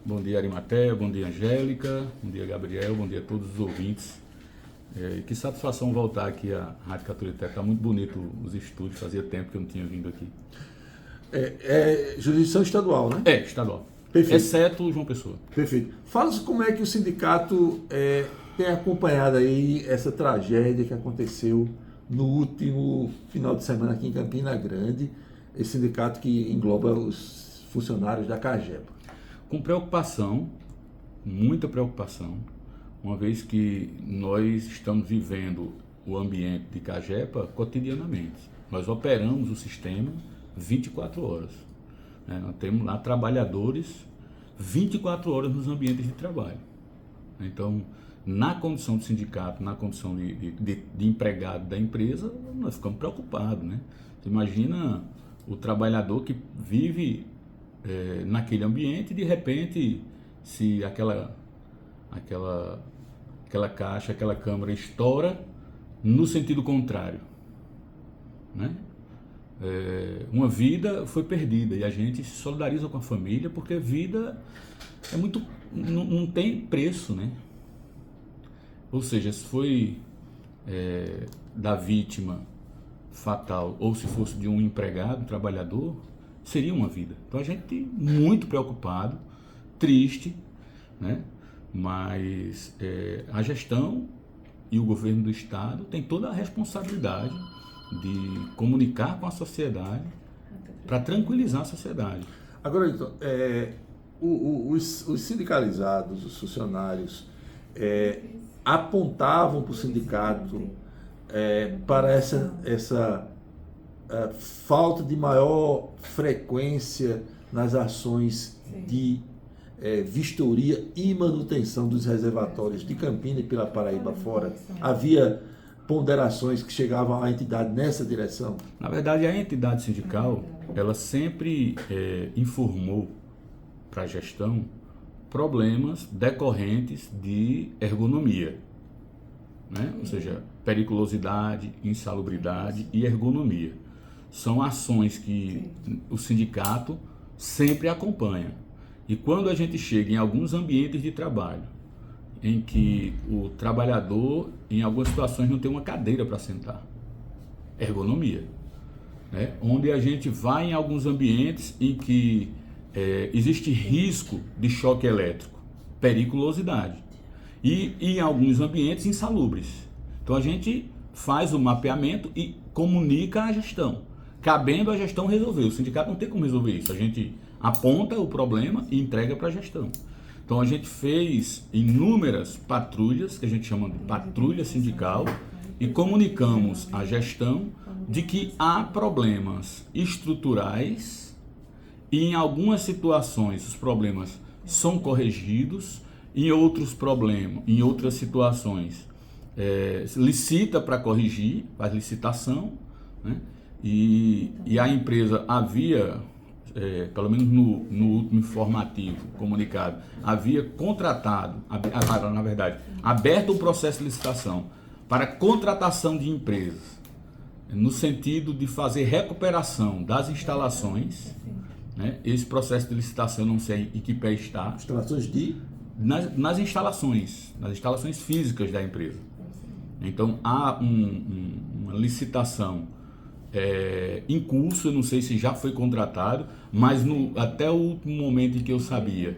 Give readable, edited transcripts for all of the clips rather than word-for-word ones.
Bom dia, Arimatea, bom dia, Angélica, bom dia, Gabriel, bom dia a todos os ouvintes. Que satisfação voltar aqui à Rádio Caturité. Está muito bonito os estúdios, fazia tempo que eu não tinha vindo aqui. É jurisdição estadual, né? É, estadual. Perfeito. Exceto João Pessoa. Perfeito. Fala como é que o sindicato tem acompanhado aí essa tragédia que aconteceu no último final de semana aqui em Campina Grande, esse sindicato que engloba os funcionários da CAGEPA. Com preocupação, muita preocupação, uma vez que nós estamos vivendo o ambiente de CAGEPA cotidianamente. Nós operamos o sistema 24 horas. Nós temos lá trabalhadores 24 horas nos ambientes de trabalho. Então, na condição de sindicato, na condição de empregado da empresa, nós ficamos preocupados, né? Você imagina o trabalhador que vive naquele ambiente e de repente, se aquela caixa, aquela câmara estoura no sentido contrário, né? Uma vida foi perdida e a gente se solidariza com a família porque vida é muito, não tem preço, né? Ou seja, se foi da vítima fatal ou se fosse de um empregado, um trabalhador, seria uma vida. Então a gente muito preocupado, triste, né? Mas a gestão e o governo do estado tem toda a responsabilidade de comunicar com a sociedade para tranquilizar a sociedade. Agora, então, os sindicalizados, os funcionários, apontavam para o sindicato para essa falta de maior frequência nas ações de vistoria e manutenção dos reservatórios de Campina e pela Paraíba fora. Havia ponderações que chegavam à entidade nessa direção? Na verdade, a entidade sindical, ela sempre informou para a gestão problemas decorrentes de ergonomia, né? Ou seja, periculosidade, insalubridade e ergonomia. São ações que o sindicato sempre acompanha. E quando a gente chega em alguns ambientes de trabalho, em que o trabalhador, em algumas situações, não tem uma cadeira para sentar. Ergonomia. Né? Onde a gente vai em alguns ambientes em que existe risco de choque elétrico, periculosidade. E em alguns ambientes insalubres. Então a gente faz o mapeamento e comunica à gestão. Cabendo à gestão resolver. O sindicato não tem como resolver isso. A gente aponta o problema e entrega para a gestão. Então a gente fez inúmeras patrulhas, que a gente chama de patrulha sindical, e comunicamos à gestão de que há problemas estruturais e em algumas situações os problemas são corrigidos, em outras situações licita para corrigir, faz licitação, né? E a empresa havia pelo menos no último informativo comunicado, havia contratado, na verdade, aberto o processo de licitação para contratação de empresas, no sentido de fazer recuperação das instalações, né? Esse processo de licitação, não sei em que pé está. Instalações nas instalações físicas da empresa. Então, há uma licitação em curso, eu não sei se já foi contratado, mas até o último momento em que eu sabia,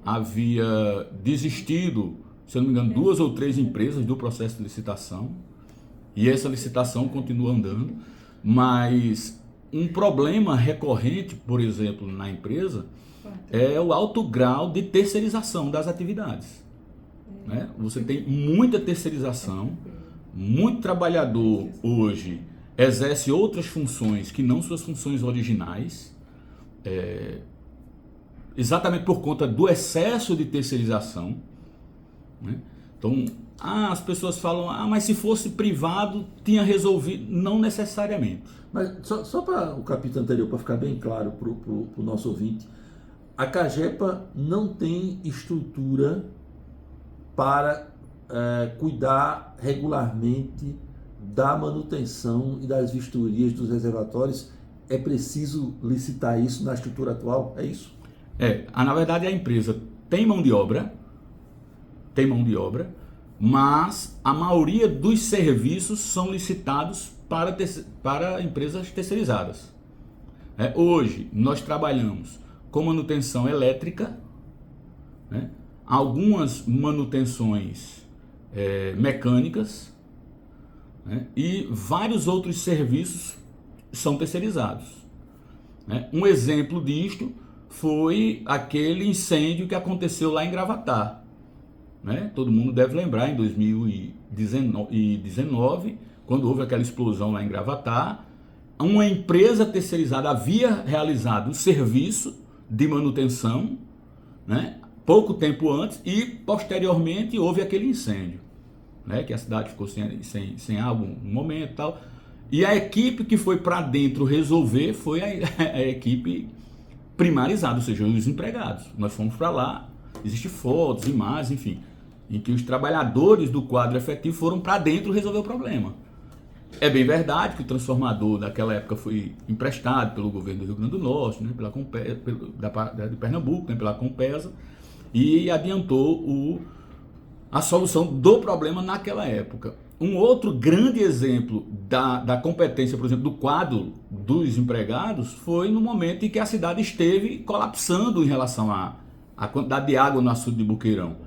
havia desistido, se eu não me engano, 2 ou 3 empresas do processo de licitação, e essa licitação continua andando, mas um problema recorrente, por exemplo, na empresa, é o alto grau de terceirização das atividades. Né? Você tem muita terceirização, muito trabalhador hoje exerce outras funções que não suas funções originais, exatamente por conta do excesso de terceirização, né? Então, as pessoas falam, mas se fosse privado tinha resolvido. Não necessariamente. Mas só para o capítulo anterior, para ficar bem claro para o nosso ouvinte, a CAGEPA não tem estrutura para cuidar regularmente da manutenção e das vistorias dos reservatórios. É preciso licitar isso na estrutura atual? É isso? Na verdade a empresa tem mão de obra, mas a maioria dos serviços são licitados para empresas terceirizadas. Hoje nós trabalhamos com manutenção elétrica, né? Algumas manutenções mecânicas, né? E vários outros serviços são terceirizados, né? Um exemplo disto foi aquele incêndio que aconteceu lá em Gravatar, né? Todo mundo deve lembrar, em 2019, quando houve aquela explosão lá em Gravatar, uma empresa terceirizada havia realizado o serviço de manutenção, né, pouco tempo antes, e posteriormente houve aquele incêndio, né, que a cidade ficou sem água um momento e tal. E a equipe que foi para dentro resolver foi a equipe primarizada, ou seja, os empregados. Nós fomos para lá, existem fotos, imagens, enfim, em que os trabalhadores do quadro efetivo foram para dentro resolver o problema. É bem verdade que o transformador daquela época foi emprestado pelo governo do Rio Grande do Norte, né, de Pernambuco, né, pela Compesa, e adiantou a solução do problema naquela época. Um outro grande exemplo da competência, por exemplo, do quadro dos empregados foi no momento em que a cidade esteve colapsando em relação à quantidade de água no açude de Boqueirão.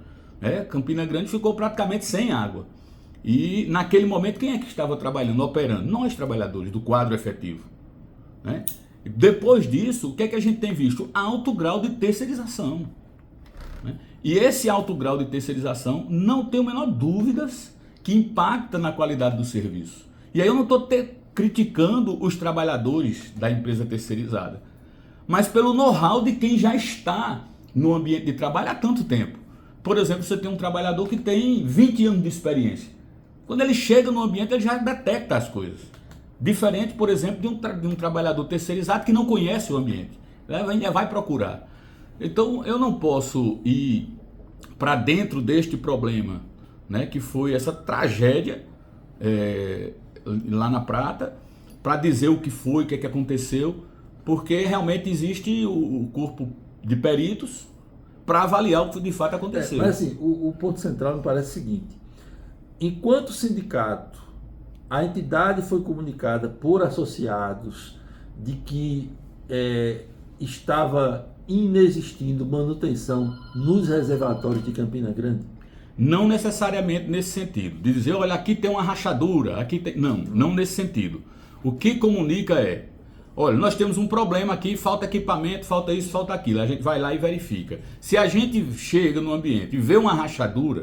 Campina Grande ficou praticamente sem água. E naquele momento, quem é que estava trabalhando, operando? Nós, trabalhadores do quadro efetivo, né? Depois disso, o que é que a gente tem visto? Alto grau de terceirização, né? E esse alto grau de terceirização, não tenho a menor dúvidas que impacta na qualidade do serviço. E aí eu não estou criticando os trabalhadores da empresa terceirizada, mas pelo know-how de quem já está no ambiente de trabalho há tanto tempo. Por exemplo, você tem um trabalhador que tem 20 anos de experiência. Quando ele chega no ambiente, ele já detecta as coisas. Diferente, por exemplo, de um trabalhador terceirizado que não conhece o ambiente. Ainda vai procurar. Então, eu não posso ir para dentro deste problema, né, que foi essa tragédia lá na Prata, para dizer o que foi, o que é que aconteceu, porque realmente existe o corpo de peritos para avaliar o que de fato aconteceu. Mas assim, o ponto central me parece o seguinte: enquanto sindicato, a entidade foi comunicada por associados de que estava inexistindo manutenção nos reservatórios de Campina Grande? Não necessariamente nesse sentido, de dizer, olha, aqui tem uma rachadura, aqui tem... Não nesse sentido. O que comunica olha, nós temos um problema aqui, falta equipamento, falta isso, falta aquilo. A gente vai lá e verifica. Se a gente chega no ambiente e vê uma rachadura,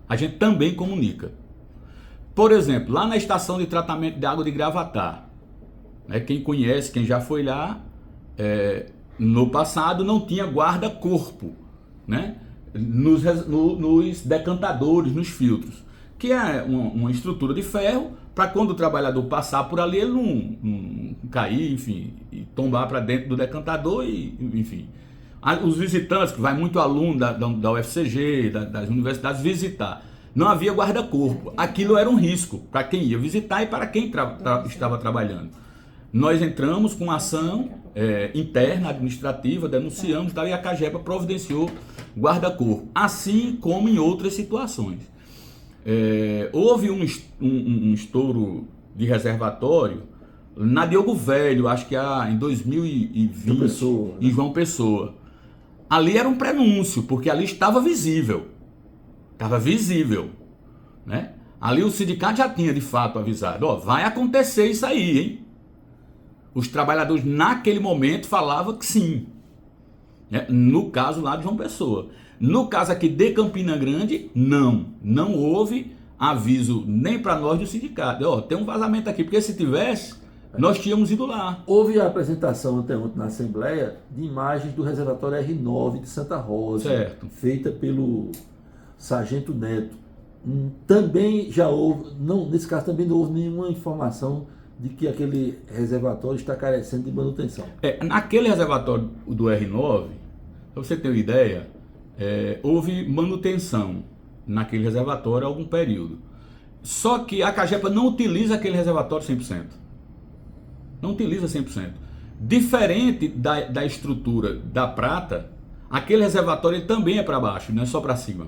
a gente também comunica. Por exemplo, lá na estação de tratamento de água de Gravatar, né, quem conhece, quem já foi lá, no passado não tinha guarda-corpo, né, nos decantadores, nos filtros, que é uma estrutura de ferro para quando o trabalhador passar por ali, ele não cair, enfim, e tombar para dentro do decantador, enfim. Os visitantes, que vai muito aluno da UFCG, das universidades visitar, não havia guarda-corpo. Aquilo era um risco para quem ia visitar e para quem estava trabalhando. Nós entramos com ação interna, administrativa, denunciamos, e a CAGEPA providenciou guarda-corpo, assim como em outras situações. Houve um estouro de reservatório na Diogo Velho, acho que em 2020, em João Pessoa. Ali era um prenúncio, porque ali estava visível. Estava visível, né? Ali o sindicato já tinha de fato avisado, vai acontecer isso aí, hein? Os trabalhadores naquele momento falavam que sim, né? No caso lá de João Pessoa. No caso aqui de Campina Grande, não houve aviso nem para nós do sindicato. Tem um vazamento aqui, porque se tivesse, nós tínhamos ido lá. Houve a apresentação ontem na Assembleia de imagens do reservatório R9 de Santa Rosa, certo, feita pelo Sargento Neto. Também já houve, nesse caso também não houve nenhuma informação de que aquele reservatório está carecendo de manutenção. Naquele reservatório do R9, para você ter uma ideia, houve manutenção naquele reservatório há algum período. Só que a CAGEPA não utiliza aquele reservatório 100%. Não utiliza 100%. Diferente da estrutura da Prata, aquele reservatório ele também é para baixo, não é só para cima.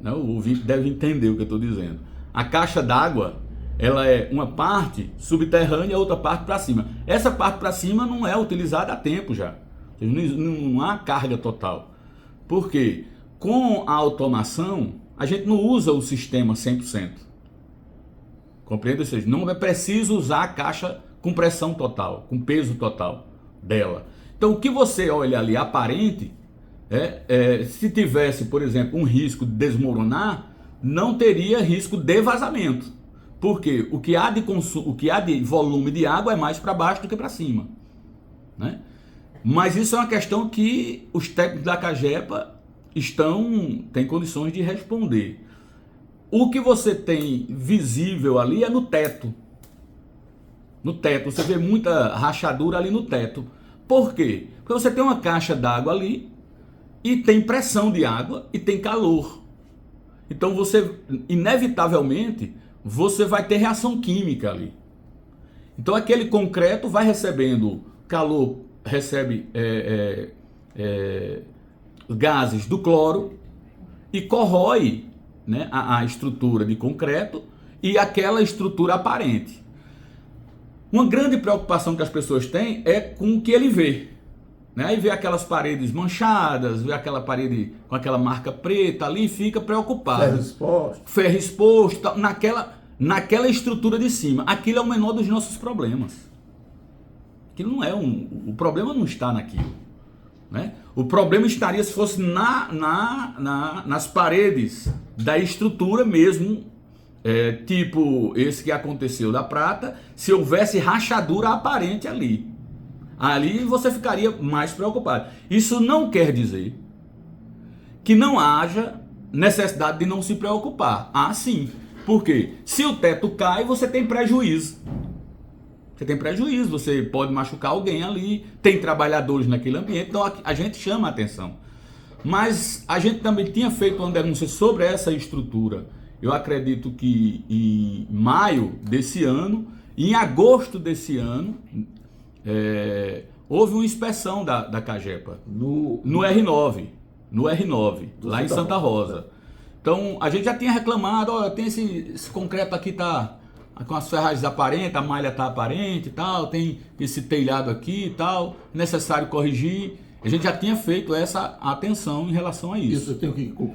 Né? O ouvinte deve entender o que eu estou dizendo. A caixa d'água, ela é uma parte subterrânea e a outra parte para cima. Essa parte para cima não é utilizada há tempo já. Não há carga total. Por quê? Com a automação, a gente não usa o sistema 100%. Compreende? Ou seja, não é preciso usar a caixa com pressão total, com peso total dela. Então, o que você olha ali aparente, se tivesse, por exemplo, um risco de desmoronar, não teria risco de vazamento. Porque o que há de consumo, o que há de volume de água é mais para baixo do que para cima, né? Mas isso é uma questão que os técnicos da CAGEPA têm condições de responder. O que você tem visível ali é no teto. No teto, você vê muita rachadura ali no teto. Por quê? Porque você tem uma caixa d'água ali e tem pressão de água e tem calor. Então você, inevitavelmente, você vai ter reação química ali. Então aquele concreto vai recebendo calor, recebe gases do cloro e corrói, né, a estrutura de concreto e aquela estrutura aparente. Uma grande preocupação que as pessoas têm é com o que ele vê. Né? Aí vê aquelas paredes manchadas, vê aquela parede com aquela marca preta ali e fica preocupado. Ferro exposto, naquela estrutura de cima. Aquilo é o menor dos nossos problemas. Aquilo não é o problema não está naquilo. Né? O problema estaria se fosse nas paredes da estrutura mesmo, tipo esse que aconteceu da prata, se houvesse rachadura aparente ali. Ali você ficaria mais preocupado. Isso não quer dizer que não haja necessidade de não se preocupar. Ah, sim. Por quê? Se o teto cai, você tem prejuízo. Você tem prejuízo, você pode machucar alguém ali, tem trabalhadores naquele ambiente, então a gente chama a atenção. Mas a gente também tinha feito uma denúncia sobre essa estrutura. Eu acredito que em maio desse ano, em agosto desse ano, houve uma inspeção da CAGEPA no R9, lá em Santa Rosa. Então a gente já tinha reclamado, olha, tem esse concreto aqui tá com as ferragens aparentes, a malha tá aparente e tal, tem esse telhado aqui e tal, necessário corrigir. A gente já tinha feito essa atenção em relação a isso. Eu tenho que concluir.